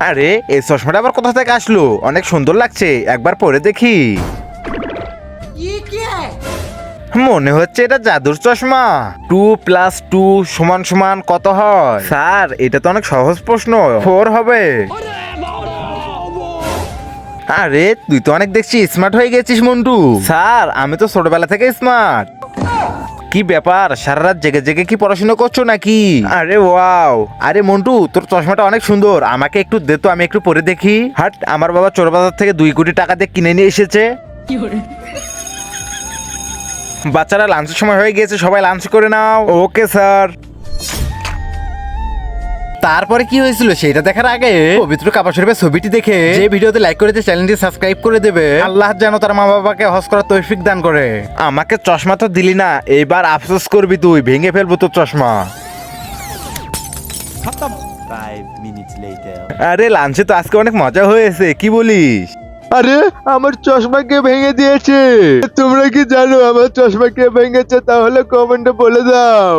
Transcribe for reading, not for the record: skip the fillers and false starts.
আরে এই চশমাটা আবার কোথা থেকে আসলো? অনেক সুন্দর লাগছে, একবার পরে দেখি। মনে হচ্ছে এটা জাদুর চশমা। 2+2 = কত হয়? স্যার এটা তো অনেক সহজ প্রশ্ন, 4 হবে। আরে তুই তো অনেক দেখছি স্মার্ট হয়ে গেছিস মন্টু। স্যার আমি তো ছোটবেলা থেকে স্মার্ট। কি ব্যাপার, সারা রাত জেগে জেগে কি পড়াশোনা করছো নাকি? আরে ওয়াও, আরে মন্টু তোর চশমাটা অনেক সুন্দর, আমাকে একটু দে তো, আমি একটু পরে দেখি। হাট, আমার বাবা চোরবাজার থেকে 2 কোটি টাকা দিয়ে কিনে নিয়ে এসেছে। বাচ্চারা লাঞ্চের সময় হয়ে গিয়েছে, সবাই লাঞ্চ করে নাও। Okay sir. তারপরে কি হয়েছিল সেটা দেখার আগে পবিত্র কাবা শরীফের ছবিটি দেখে যে ভিডিওতে লাইক করেছে চ্যানেলটি সাবস্ক্রাইব করে দেবে। আল্লাহ যেন তার মা বাবাকে হজ করার তৌফিক দান করে। আমাকে চশমা তো দিলি না, এইবার আফসোস করবি তুই, ভেঙে ফেলবো তোর চশমা। 5 minutes later. আরে লাঞ্চে তো আজকে অনেক মজা হয়েছে, কি বলিস? আরে আমার চশমা কে ভেঙে দিয়েছে? তোমরা কি জানো আমার চশমা কে ভেঙেছে? তাহলে কমেন্টে বলে দাও।